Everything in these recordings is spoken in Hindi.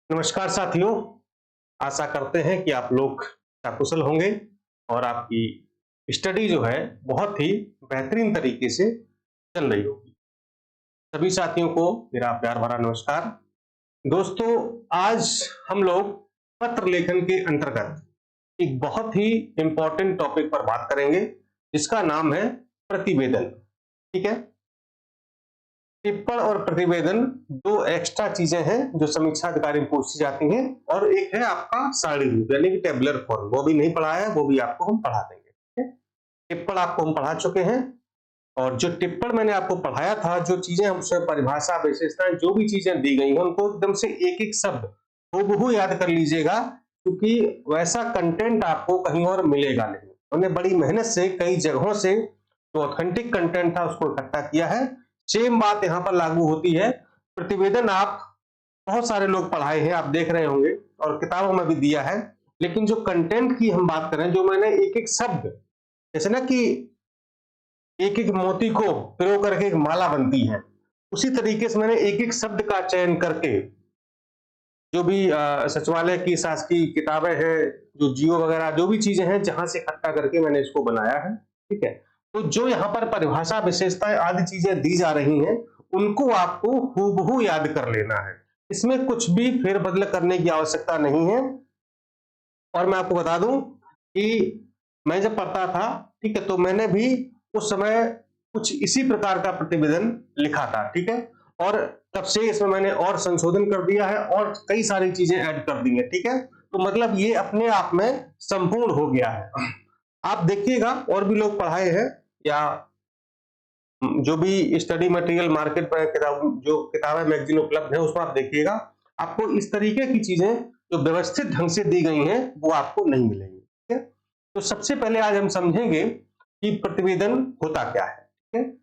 नमस्कार साथियों, आशा करते हैं कि आप लोग सकुशल होंगे और आपकी स्टडी जो है बहुत ही बेहतरीन तरीके से चल रही होगी। सभी साथियों को मेरा प्यार भरा नमस्कार। दोस्तों, आज हम लोग पत्र लेखन के अंतर्गत एक बहुत ही इंपॉर्टेंट टॉपिक पर बात करेंगे जिसका नाम है प्रतिवेदन। ठीक है। टिप्पण और प्रतिवेदन दो एक्स्ट्रा चीजें हैं जो समीक्षा अधिकारी में पूछी जाती हैं, और एक है आपका सारणीबद्ध यानी कि टेबुलर फॉर्म, वो भी नहीं पढ़ा है, वो भी आपको हम पढ़ा देंगे। ठीक है। टिप्पण आपको हम पढ़ा चुके हैं, और जो टिप्पण मैंने आपको पढ़ाया था, जो चीजें हमसे परिभाषा विशेषताएं जो भी चीजें दी गई हैं उनको एकदम से एक एक शब्द हूबहू याद कर लीजिएगा, क्योंकि वैसा कंटेंट आपको कहीं और मिलेगा नहीं। उन्होंने बड़ी मेहनत से कई जगहों से जो ऑथेंटिक कंटेंट था उसको इकट्ठा किया है। सेम बात यहां पर लागू होती है। प्रतिवेदन आप बहुत सारे लोग पढ़ाए हैं, आप देख रहे होंगे और किताबों में भी दिया है, लेकिन जो कंटेंट की हम बात करें, जो मैंने एक एक शब्द, जैसे ना कि एक एक मोती को पिरो करके एक माला बनती है, उसी तरीके से मैंने एक एक शब्द का चयन करके जो भी सचिवालय की शासकीय किताबें हैं, जो जियो वगैरह जो भी चीजें हैं, जहां से इकट्ठा करके मैंने इसको बनाया है। ठीक है। तो जो यहाँ पर परिभाषा विशेषताएं आदि चीजें दी जा रही हैं, उनको आपको हूबहू याद कर लेना है। इसमें कुछ भी फेरबदल करने की आवश्यकता नहीं है। और मैं आपको बता दूं कि मैं जब पढ़ता था, ठीक है, तो मैंने भी उस समय कुछ इसी प्रकार का प्रतिवेदन लिखा था। ठीक है। और तब से इसमें मैंने और संशोधन कर दिया है और कई सारी चीजें ऐड कर दी हैं। ठीक है। तो मतलब ये अपने आप में संपूर्ण हो गया है। आप देखिएगा, और भी लोग पढ़ाए हैं, या जो भी स्टडी मटेरियल मार्केट पर जो किताबें मैगजीन उपलब्ध है उसमें आप देखिएगा, आपको इस तरीके की चीजें जो व्यवस्थित ढंग से दी गई हैं वो आपको नहीं मिलेंगी। ठीक है। तो सबसे पहले आज हम समझेंगे कि प्रतिवेदन होता क्या है। ठीक है।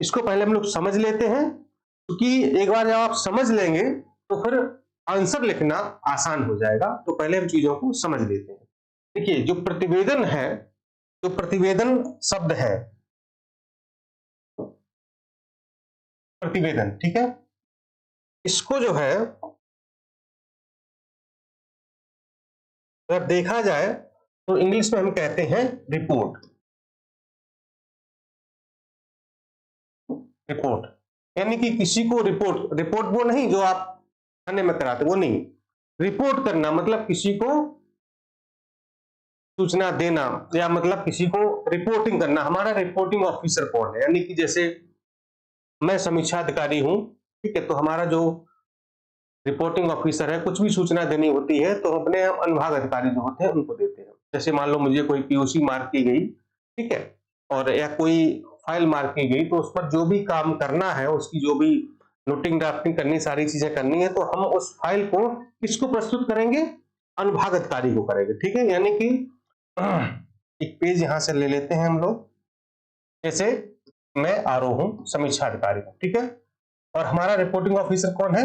इसको पहले हम लोग समझ लेते हैं, क्योंकि एक बार जब आप समझ लेंगे तो फिर आंसर लिखना आसान हो जाएगा। तो पहले हम चीजों को समझ लेते हैं। देखिए, जो प्रतिवेदन है, जो प्रतिवेदन शब्द है, प्रतिवेदन, ठीक है, इसको जो है अगर देखा जाए तो इंग्लिश में हम कहते हैं रिपोर्ट। रिपोर्ट यानी कि किसी को रिपोर्ट, रिपोर्ट वो नहीं जो आप थाने में कराते, वो नहीं। रिपोर्ट करना मतलब किसी को सूचना देना, या मतलब किसी को रिपोर्टिंग करना। हमारा रिपोर्टिंग ऑफिसर कौन है? यानी कि जैसे मैं समीक्षा अधिकारी हूं, ठीक है, तो हमारा जो रिपोर्टिंग ऑफिसर है, कुछ भी सूचना देनी होती है तो अपने अनुभाग अधिकारी जो होते हैं उनको देते हैं। जैसे मान लो मुझे कोई पीओसी मार्क की गई, ठीक है, और या कोई फाइल मार्क की गई, तो उस पर जो भी काम करना है, उसकी जो भी नोटिंग ड्राफ्टिंग करनी, सारी चीजें करनी है, तो हम उस फाइल को किसको प्रस्तुत करेंगे? अनुभाग अधिकारी को करेंगे। ठीक है। यानी कि एक पेज यहां से ले लेते हैं हम लोग, जैसे मैं आरओ हूं, समीक्षा अधिकारी हूं, ठीक है, और हमारा रिपोर्टिंग ऑफिसर कौन है?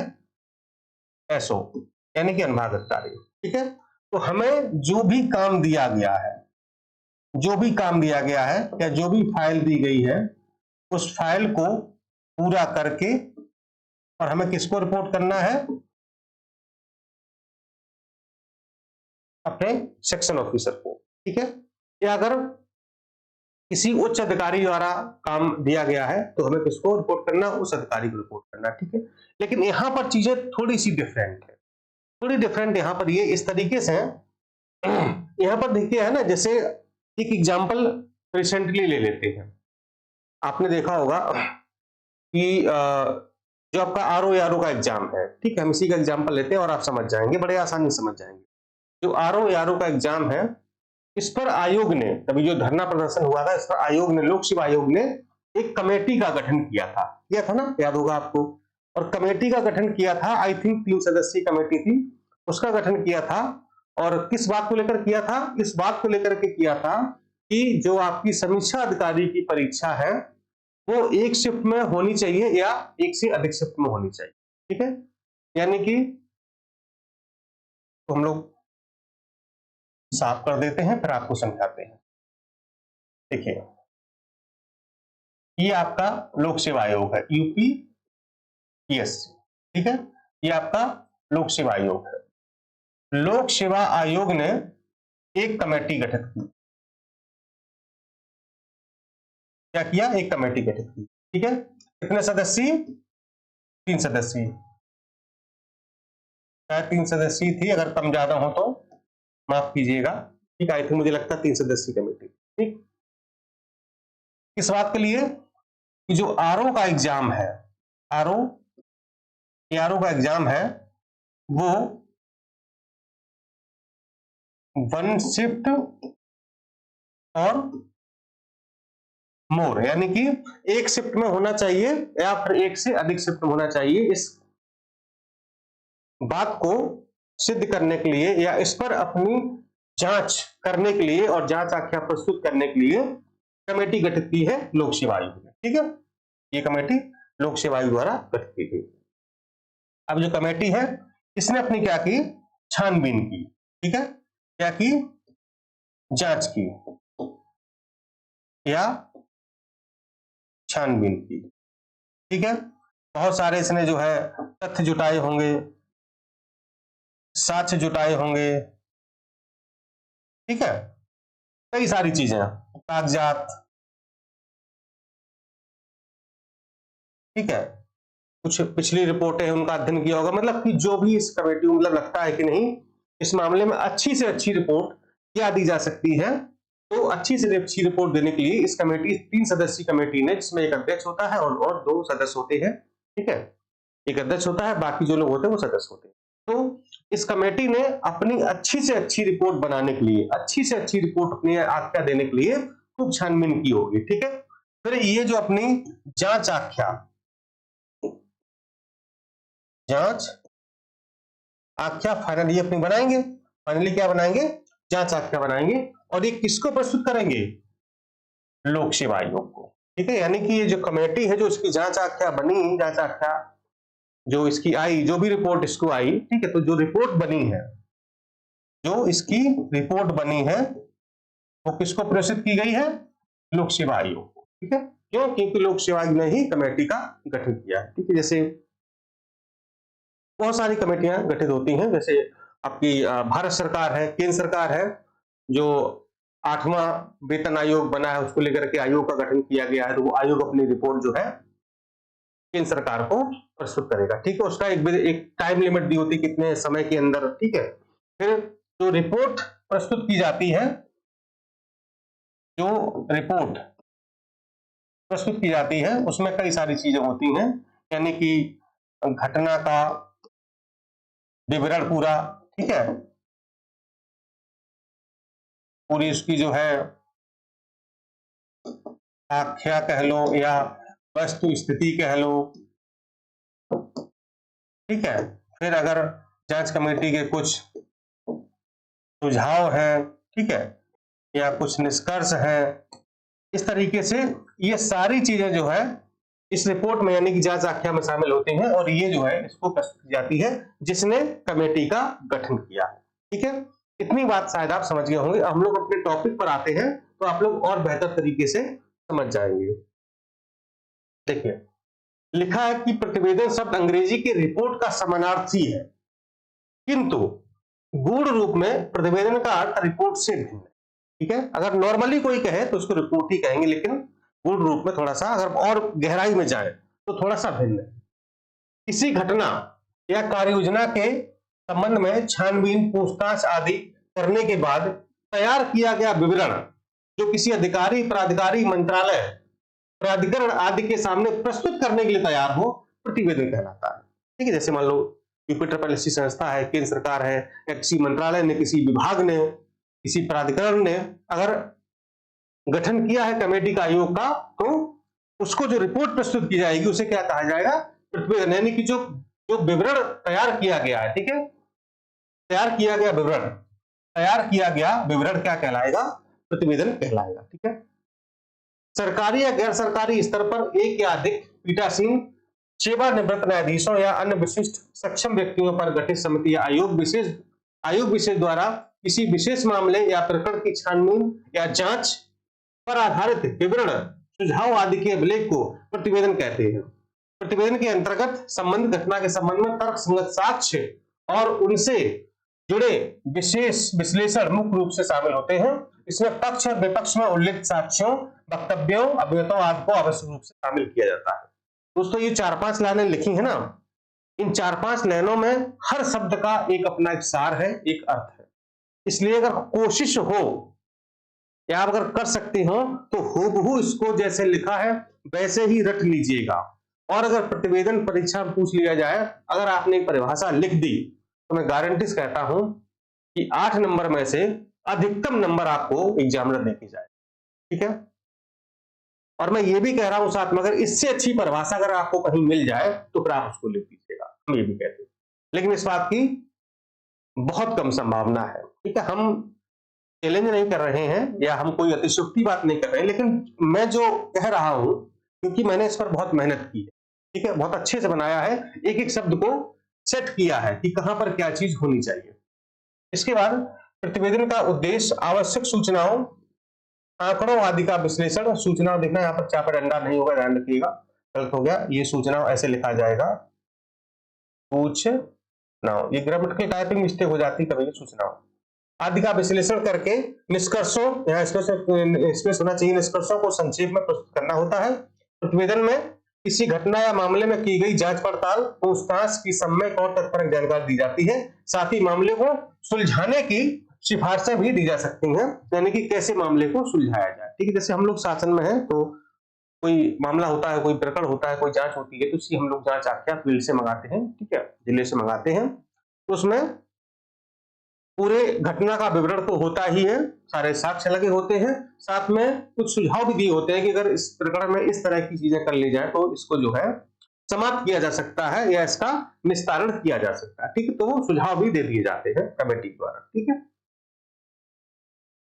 एसओ, यानी कि अनुभाग अधिकारी। ठीक है। तो हमें जो भी काम दिया गया है, जो भी काम दिया गया है या जो भी फाइल दी गई है, उस फाइल को पूरा करके और हमें किसको रिपोर्ट करना है? अपने सेक्शन ऑफिसर को। ठीक है। या अगर किसी उच्च अधिकारी द्वारा काम दिया गया है तो हमें किसको रिपोर्ट करना? उस अधिकारी को रिपोर्ट करना। ठीक है। लेकिन यहां पर चीजें थोड़ी सी डिफरेंट है, थोड़ी डिफरेंट यहां पर ये इस तरीके से है। यहां पर देखिए, है ना, जैसे एक एग्जांपल रिसेंटली ले लेते हैं। आपने देखा होगा कि जो आपका आरओ आरओ का एग्जाम है, ठीक है, हम इसी का एग्जांपल लेते हैं और आप समझ जाएंगे, बड़े आसानी से समझ जाएंगे। जो आरओ आरओ का एग्जाम है, इस पर आयोग ने, तभी जो धरना प्रदर्शन हुआ था, इस पर आयोग ने, लोक सेवा आयोग ने एक कमेटी का गठन किया था ना, याद होगा आपको। और कमेटी का गठन किया था, आई थिंक 3 सदस्यीय कमेटी थी, उसका गठन किया था। और किस बात को लेकर किया था? इस बात को लेकर के किया था कि जो आपकी समीक्षा अधिकारी की परीक्षा है वो एक शिफ्ट में होनी चाहिए या एक से अधिक शिफ्ट में होनी चाहिए। ठीक है। यानी कि तो हम लोग साफ कर देते हैं, फिर आपको समझाते हैं। देखिए, ये आपका लोक सेवा आयोग है, यूपी पीएससी। ठीक है। ये आपका लोक सेवा आयोग है। लोक सेवा आयोग ने एक कमेटी गठित की। क्या किया? एक कमेटी गठित की। ठीक है, कितने सदस्यीय? 3 सदस्यीय। शायद 3 सदस्यीय थी, अगर कम ज्यादा हो तो माफ कीजिएगा। ठीक, आई थिंक मुझे लगता है 3 सदस्यीय कमेटी। ठीक, किस बात के लिए? कि जो आरओ का एग्जाम है, आरओ का एग्जाम है, वो 1 शिफ्ट और मोर, यानी कि 1 शिफ्ट में होना चाहिए या फिर 1 से अधिक शिफ्ट में होना चाहिए। इस बात को सिद्ध करने के लिए या इस पर अपनी जांच करने के लिए और जांच आख्या प्रस्तुत करने के लिए कमेटी गठित की है लोक सेवा आयोग ने। ठीक है, ये कमेटी लोक सेवा आयोग द्वारा गठित की गई। अब जो कमेटी है, इसने अपनी क्या की? छानबीन की। ठीक है, क्या की? जांच की या छानबीन की। ठीक है, बहुत सारे इसने जो है तथ्य जुटाए होंगे, साक्ष्य जुटाए होंगे। ठीक है, कई सारी चीजें, कागजात। ठीक है, कुछ पिछली रिपोर्टें हैं, उनका अध्ययन किया होगा। मतलब कि जो भी इस कमेटी को मतलब लगता है कि नहीं, इस मामले में अच्छी से अच्छी रिपोर्ट क्या दी जा सकती है, तो अच्छी से अच्छी रिपोर्ट देने के लिए इस कमेटी 3 सदस्यीय कमेटी ने, जिसमें एक अध्यक्ष होता है और 2 सदस्य होते हैं। ठीक है, एक अध्यक्ष होता है, बाकी जो लोग होते हैं वो सदस्य होते हैं। तो इस कमेटी ने अपनी अच्छी से अच्छी रिपोर्ट बनाने के लिए, अच्छी से अच्छी रिपोर्ट अपनी आख्या देने के लिए खूब छानबीन की होगी। ठीक है, फिर ये जो अपनी जांच आख्या फाइनली अपनी बनाएंगे। फाइनली क्या बनाएंगे? जांच आख्या बनाएंगे। और ये किसको प्रस्तुत करेंगे? लोक सेवा आयोग को। ठीक है, यानी कि ये जो कमेटी है, जो इसकी जांच आख्या बनी, जांच आख्या जो इसकी आई, जो भी रिपोर्ट इसको आई, ठीक है, तो जो रिपोर्ट बनी है, जो इसकी रिपोर्ट बनी है, वो किसको प्रेषित की गई है? लोक सेवा आयोग को। ठीक है, क्यों? क्योंकि लोक सेवा आयोग ने ही कमेटी का गठन किया है। ठीक है, जैसे बहुत सारी कमेटियां गठित होती हैं, जैसे आपकी भारत सरकार है, केंद्र सरकार है, जो 8वां वेतन आयोग बना है, उसको लेकर के आयोग का गठन किया गया है। तो वो आयोग अपनी रिपोर्ट जो है केंद्र सरकार को प्रस्तुत करेगा। ठीक है, उसका एक टाइम लिमिट दी होती है, कितने समय के अंदर। ठीक है, फिर जो रिपोर्ट प्रस्तुत की जाती है, जो रिपोर्ट प्रस्तुत की जाती है, उसमें कई सारी चीजें होती हैं, यानी कि घटना का विवरण पूरा। ठीक है, पूरी उसकी जो है आख्या कह लो या वस्तु स्थिति कह लो। ठीक है, फिर अगर जांच कमेटी के कुछ सुझाव हैं, ठीक है, या कुछ निष्कर्ष हैं, इस तरीके से ये सारी चीजें जो है इस रिपोर्ट में, यानी कि जांच आख्या में शामिल होती हैं, और ये जो है इसको प्रस्तुत की जाती है जिसने कमेटी का गठन किया। ठीक है, इतनी बात शायद आप समझ गए होंगे। हम लोग अपने टॉपिक पर आते हैं तो आप लोग और बेहतर तरीके से समझ जाएंगे। देखिए, लिखा है कि प्रतिवेदन शब्द अंग्रेजी के रिपोर्ट का समानार्थी है, किंतु गूढ़ रूप में प्रतिवेदन का अर्थ रिपोर्ट से भिन्न है। ठीक है, अगर नॉर्मली कोई कहे तो उसको रिपोर्ट ही कहेंगे, लेकिन गूढ़ रूप में थोड़ा सा, अगर और गहराई में जाए तो थोड़ा सा भिन्न है। किसी घटना या कार्य योजना के संबंध में छानबीन, पूछताछ आदि करने के बाद तैयार किया गया विवरण जो किसी अधिकारी, प्राधिकारी, मंत्रालय, प्राधिकरण आदि के सामने प्रस्तुत करने के लिए तैयार हो, प्रतिवेदन कहलाता है। ठीक है, जैसे मान लो यूपिटर पैलेसी संस्था है, केंद्र सरकार है, या किसी मंत्रालय ने, किसी विभाग ने, किसी प्राधिकरण ने अगर गठन किया है कमेटी का, आयोग का, तो उसको जो रिपोर्ट प्रस्तुत की जाएगी उसे क्या कहा जाएगा? प्रतिवेदन। यानी कि जो जो विवरण तैयार किया गया है, ठीक है, तैयार किया गया विवरण क्या कहलाएगा? प्रतिवेदन कहलाएगा। ठीक है, सरकारी या गैर सरकारी स्तर पर एक या अधिक पीठासीन, सेवानिवृत्त न्यायाधीशों या अन्य विशिष्ट सक्षम व्यक्तियों पर गठित समिति या आयोग विशेष द्वारा किसी विशेष मामले या प्रकरण की छानबीन या जांच पर आधारित विवरण, सुझाव आदि के अभिलेख को प्रतिवेदन कहते हैं। प्रतिवेदन के अंतर्गत संबंधित घटना के संबंध में तर्कसंगत साक्ष्य और उनसे जुड़े विशेष विश्लेषण मुख्य रूप से शामिल होते हैं। इसमें पक्ष और विपक्ष में उल्लिखित साक्ष्यों, वक्तव्यों, अभिमतों आदि को आवश्यक रूप से शामिल किया जाता है। दोस्तों ये 4-5 लाइनें लिखी है ना, इन 4-5 लाइनों में हर शब्द का एक अपना एक सार है, एक अर्थ है। इसलिए अगर कोशिश हो या आप अगर कर सकते हो तो हूबहू इसको जैसे लिखा है वैसे ही रट लीजिएगा। और अगर प्रतिवेदन परीक्षा में पूछ लिया जाए, अगर आपने एक परिभाषा लिख दी तो मैं गारंटी से कहता हूं कि 8 नंबर में से अधिकतम नंबर आपको एग्जामिनर देके जाए। ठीक है, और मैं ये भी कह रहा हूं साथ में, अगर इससे अच्छी परिभाषा अगर आपको कहीं मिल जाए तो फिर आप उसको लिख दीजिएगा, हम ये भी कहते हैं। लेकिन इस बात की बहुत कम संभावना है। ठीक है, हम चैलेंज नहीं कर रहे हैं या हम कोई अतिशयोक्ति बात नहीं कर रहे हैं, लेकिन मैं जो कह रहा हूं क्योंकि मैंने इस पर बहुत मेहनत की है। ठीक है, बहुत अच्छे से बनाया है, एक एक शब्द को सेट किया है कि कहां पर क्या चीज होनी चाहिए। इसके बाद प्रतिवेदन का उद्देश्य आवश्यक सूचनाओं, आंकड़ों आदि का विश्लेषण। सूचना देखना, यहाँ पर चापा डंडा नहीं होगा, ध्यान रखिएगा, गलत हो गया। ये सूचना ऐसे लिखा जाएगा, सूचनाओं, ये ग्रामेटिकल टाइपिंग मिस्टेक हो जाती है कभी, सूचनाओं आदि का विश्लेषण करके निष्कर्षों, यहाँ स्पेस होना चाहिए, निष्कर्षों को संक्षेप में प्रस्तुत करना होता है। प्रतिवेदन में किसी घटना या मामले में की गई जांच पड़ताल, पूछताछ की सम्यक और तत्परक जानकारी दी जाती है। साथ ही मामले को सुलझाने की सिफारिशें भी दी जा सकती हैं, यानी कि कैसे मामले को सुलझाया जाए। ठीक है, जैसे हम लोग शासन में हैं तो कोई मामला होता है, कोई प्रकरण होता है, कोई जांच होती है, तो उसकी हम लोग जांच आख्या फील्ड से मंगाते हैं। ठीक है, जिले से मंगाते हैं, तो उसमें पूरे घटना का विवरण तो होता ही है, सारे साक्ष्य लगे होते हैं, साथ में कुछ सुझाव भी दिए होते हैं कि अगर इस प्रकरण में इस तरह की चीजें कर ली जाए तो इसको जो है समाप्त किया जा सकता है या इसका निस्तारण किया जा सकता है। ठीक है, तो वो सुझाव भी दे दिए जाते हैं कमेटी द्वारा। ठीक है,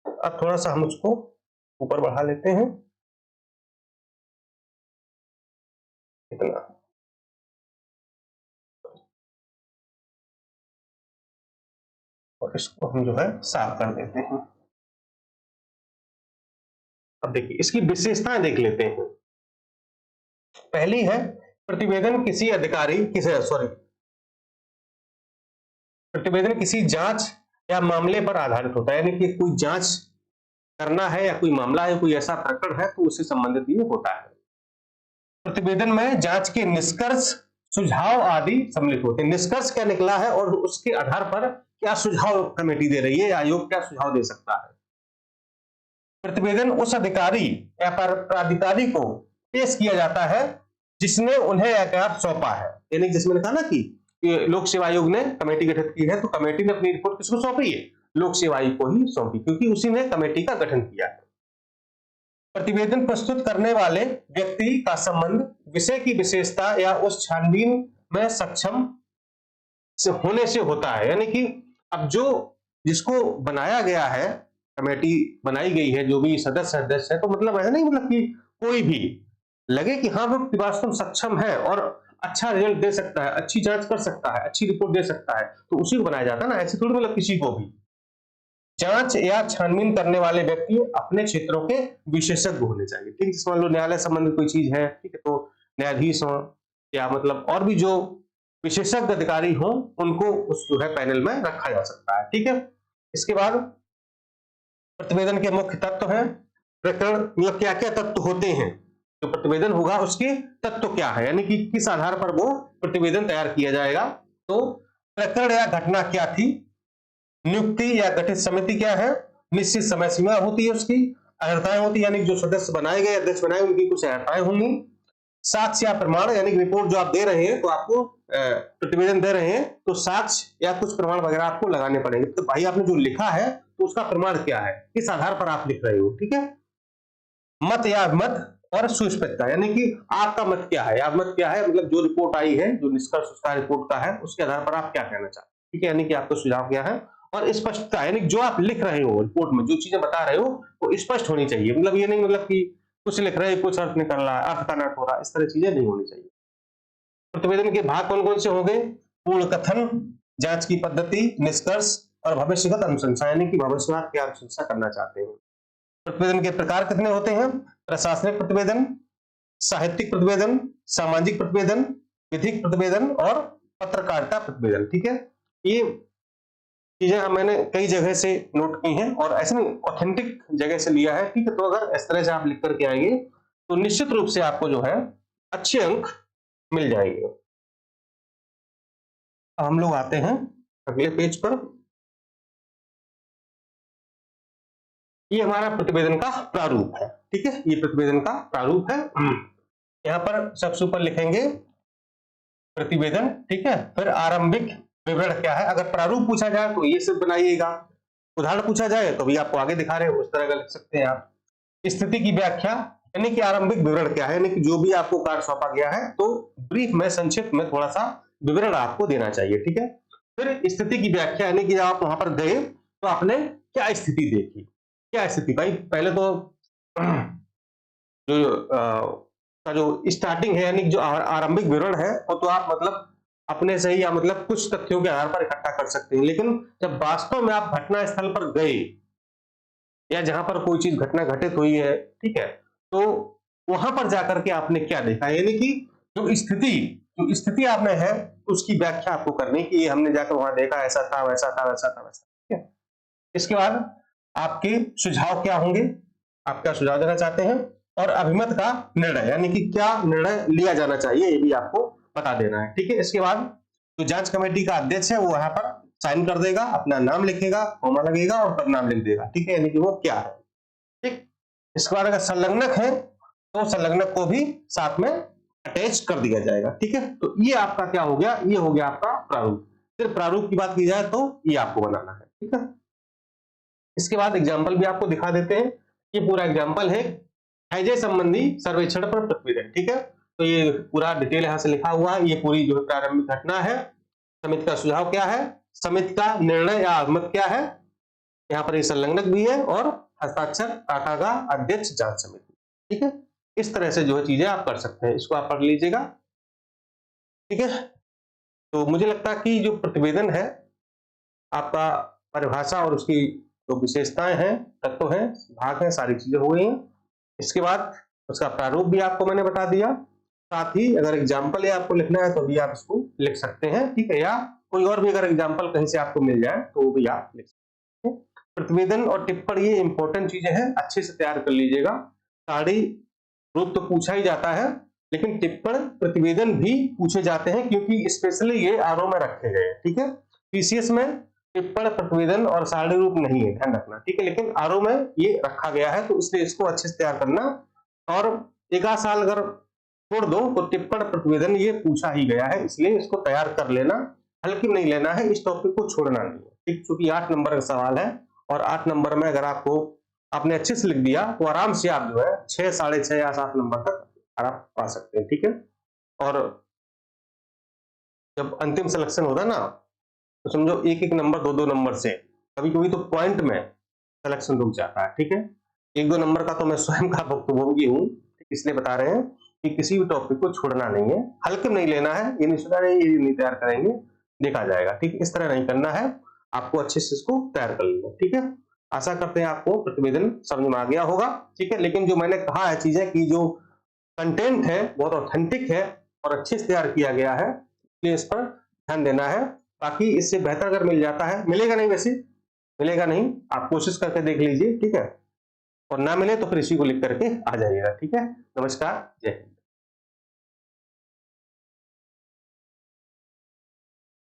अब थोड़ा सा हम उसको ऊपर बढ़ा लेते हैं, इतना, और इसको हम जो है साफ कर देते हैं। अब देखिए इसकी विशेषताएं देख लेते हैं। पहली है, प्रतिवेदन किसी अधिकारी प्रतिवेदन किसी जांच या मामले पर आधारित होता है, यानी कि कोई जांच करना है या कोई मामला है, कोई ऐसा प्रकरण है तो उससे संबंधित ये होता है। प्रतिवेदन में जांच के निष्कर्ष, सुझाव आदि सम्मिलित होते हैं। निष्कर्ष क्या निकला है और उसके आधार पर क्या सुझाव कमेटी दे रही है या आयोग क्या सुझाव दे सकता है। प्रतिवेदन उस अधिकारी या प्राधिकारी को पेश किया जाता है जिसने उन्हें यह कार्य सौंपा है, यानी जिसमें कहा ना कि लोक सेवा आयोग ने कमेटी गठित की है तो कमेटी ने अपनी रिपोर्ट किसको सौंपी है, लोक सेवा आयोग को ही सौंपी, क्योंकि उसी ने कमेटी का गठन किया है। प्रतिवेदन प्रस्तुत करने वाले व्यक्ति का संबंध विषय की विशेषता या उस छानबीन में सक्षम से होने से होता है, यानी कि अब जो जिसको बनाया गया है, कमेटी बनाई गई है, जो भी सदस्य है, तो मतलब ऐसा नहीं मतलब कि कोई भी लगे कि हाँ वो वास्तव में सक्षम है और अच्छा रिजल्ट दे सकता है, अच्छी जांच कर सकता है, अच्छी रिपोर्ट दे सकता है, तो उसी को बनाया जाता है ना, ऐसे थोड़ी मतलब किसी को भी। जांच या छानबीन करने वाले व्यक्ति अपने क्षेत्रों के विशेषज्ञ होने चाहिए। ठीक है, जैसे मान लो न्यायालय संबंधित कोई चीज है, ठीक है, तो न्यायाधीश हो या मतलब और भी जो विशेषज्ञ अधिकारी हो उनको उस जो है पैनल में रखा जा सकता है। ठीक है, इसके बाद प्रतिवेदन के मुख्य तत्व हैं। प्रकरण मतलब क्या क्या तत्व होते हैं, जो प्रतिवेदन होगा उसके तत्व क्या है, यानी कि किस आधार पर वो प्रतिवेदन तैयार किया जाएगा। तो प्रकरण या घटना क्या थी, नियुक्ति या गठित समिति क्या है, निश्चित समय सीमा होती है उसकी, अर्हताएं होती है, यानी जो सदस्य बनाए गए, अध्यक्ष बनाए, उनकी कुछ अर्हताएं होंगी। साक्ष्य या प्रमाण, यानी रिपोर्ट जो आप दे रहे हैं, तो आपको प्रतिवेदन दे रहे हैं तो साक्ष्य या कुछ प्रमाण वगैरह आपको लगाने पड़ेंगे। तो भाई आपने जो लिखा है तो उसका प्रमाण क्या है, किस आधार पर आप लिख रहे हो। ठीक है, मत या मत और सुस्पष्टता, यानी कि आपका मत क्या है, आप मत क्या है, मतलब जो रिपोर्ट आई है, जो निष्कर्ष उसका रिपोर्ट का है, उसके आधार पर आप क्या कहना चाहते हैं। ठीक है, यानी कि आपका सुझाव क्या है, और स्पष्टता, यानी जो आप लिख रहे हो रिपोर्ट में, जो चीजें बता रहे हो वो स्पष्ट होनी चाहिए। मतलब ये नहीं मतलब कि कुछ लिख रहे हैं कुछ अर्थ निकल रहा है, अर्थ का नट हो रहा है, इस तरह चीजें नहीं होनी चाहिए। प्रतिवेदन के भाग कौन कौन से होंगे, पूर्ण कथन, जांच की पद्धति, निष्कर्ष और भविष्यगत अनुशंसा, यानी कि भविष्य में आप क्या अनुशंसा करना चाहते हैं। प्रतिवेदन के प्रकार कितने होते हैं, प्रशासनिक प्रतिवेदन, साहित्यिक प्रतिवेदन, सामाजिक प्रतिवेदन, विधिक प्रतिवेदन और पत्रकारिता प्रतिवेदन। ठीक है, ये चीजें मैंने कई जगह से नोट की हैं और ऐसे नहीं ऑथेंटिक जगह से लिया है, ठीक है। तो अगर इस तरह से आप लिख करके आएंगे तो निश्चित रूप से आपको जो है अच्छे अंक मिल जाएंगे। अब हम लोग आते हैं अगले पेज पर। ये हमारा प्रतिवेदन का प्रारूप है, ठीक है। ये प्रतिवेदन का प्रारूप है। यहाँ पर सबसे ऊपर लिखेंगे प्रतिवेदन, ठीक है। फिर आरंभिक विवरण क्या है, अगर प्रारूप पूछा जाए तो ये सब बनाइएगा, उदाहरण पूछा जाए तो भी आपको आगे दिखा रहे हैं उस तरह का लिख सकते हैं आप। स्थिति की व्याख्या यानी कि आरंभिक विवरण क्या है, यानी कि जो भी आपको कार्य सौंपा गया है तो ब्रीफ में, संक्षिप्त में थोड़ा सा विवरण आपको देना चाहिए, ठीक है। फिर स्थिति की व्याख्या यानी कि जब आप वहां पर गए तो आपने क्या स्थिति देखी, क्या स्थिति भाई। पहले तो जो स्टार्टिंग है यानी जो आरंभिक विवरण है वो तो आप मतलब अपने से ही या मतलब कुछ तथ्यों के आधार पर इकट्ठा कर सकते हैं, लेकिन जब वास्तव में आप घटना स्थल पर गए या जहां पर कोई चीज घटना घटित हुई है, ठीक है, तो वहां पर जाकर के आपने क्या देखा, यानी कि जो स्थिति आपने है उसकी व्याख्या आपको करनी कि ये हमने जाकर वहां देखा, ऐसा था वैसा था वैसा था वैसा, ठीक है। इसके बाद आपके सुझाव क्या होंगे, आप क्या सुझाव देना चाहते हैं, और अभिमत का निर्णय यानी कि क्या निर्णय लिया जाना चाहिए ये भी आपको बता देना है, ठीक है। इसके बाद जो जांच कमेटी का अध्यक्ष है वो यहाँ पर साइन कर देगा, अपना नाम लिखेगा, कॉमा लगेगा और परिणाम लिख देगा, ठीक है, यानी कि वो क्या है, ठीक। इसके बाद अगर संलग्नक है तो संलग्नक को भी साथ में अटैच कर दिया जाएगा, ठीक है। तो ये आपका क्या हो गया, ये हो गया आपका प्रारूप। सिर्फ प्रारूप की बात की जाए तो ये आपको बनाना है, ठीक है। इसके बाद एग्जाम्पल भी आपको दिखा देते हैं। ये पूरा एग्जाम्पल है हैजे संबंधी सर्वेक्षण पर प्रतिवेदन, ठीक है। तो ये पूरा डिटेल यहां से लिखा हुआ है, ये पूरी जो है प्रारंभिक घटना है, समिति का सुझाव क्या है, समिति का निर्णय या अभिमत क्या है, यहाँ पर ये संलग्नक भी है और हस्ताक्षर टाटा का अध्यक्ष जांच समिति, ठीक है। इस तरह से जो है चीजें आप कर सकते हैं, इसको आप पढ़ लीजिएगा, ठीक है। तो मुझे लगता है कि जो प्रतिवेदन है आपका परिभाषा और उसकी जो विशेषताएं हैं, तत्व हैं, भाग हैं, सारी चीजें हो गई हैं। इसके बाद उसका प्रारूप भी आपको मैंने बता दिया, साथ ही अगर एग्जाम्पल या आपको लिखना है तो भी आप इसको लिख सकते हैं, ठीक है, या कोई और भी अगर एग्जाम्पल कहीं से आपको मिल जाए तो भी आप लिख सकते हैं। प्रतिवेदन और टिप्पणी ये इंपॉर्टेंट चीजें हैं, अच्छे से तैयार कर लीजिएगा। सारी रूप तो पूछा ही जाता है, लेकिन टिप्पण प्रतिवेदन भी पूछे जाते हैं क्योंकि स्पेशली ये आरओ में रखे गए हैं, ठीक है। पीसीएस में टिप्पण प्रतिवेदन और सारणी रूप नहीं है, ध्यान रखना, ठीक है, लेकिन आरओ में ये रखा गया है तो इसलिए इसको अच्छे से तैयार करना। और एक आध साल अगर छोड़ दो तो टिप्पण प्रतिवेदन ये पूछा ही गया है, इसलिए इसको तैयार कर लेना, हल्की नहीं लेना है, इस टॉपिक को छोड़ना नहीं है, ठीक। चूंकि 8 नंबर का सवाल है और 8 नंबर में अगर आपको आपने अच्छे से लिख दिया तो आराम से आप जो है 6, 6.5 या 7 नंबर तक आराम पा सकते हैं, ठीक है। और जब अंतिम सिलेक्शन होता ना तो समझो 1-1 नंबर 2-2 नंबर से कभी कभी तो पॉइंट में सिलेक्शन रुक जाता है, ठीक है। 1-2 नंबर का तो मैं स्वयं का भुक्तभोगी हूँ, इसलिए बता रहे हैं कि किसी भी टॉपिक को छोड़ना नहीं है, हल्के नहीं लेना है, ये नहीं सोचना है ये नहीं तैयार करेंगे देखा जाएगा, ठीक, इस तरह नहीं करना है, आपको अच्छे से इसको तैयार कर लेना, ठीक है। आशा करते हैं आपको प्रतिवेदन समझ में आ गया होगा, ठीक है। लेकिन जो मैंने कहा है चीजें कि जो कंटेंट है बहुत ऑथेंटिक है और अच्छे से तैयार किया गया है, इसलिए इस पर ध्यान देना है। बाकी इससे बेहतर अगर मिल जाता है, मिलेगा नहीं, वैसे मिलेगा नहीं, आप कोशिश करके देख लीजिए, ठीक है, और ना मिले तो फिर इसी को लिख करके आ जाइएगा, ठीक है। नमस्कार, जय हिंद।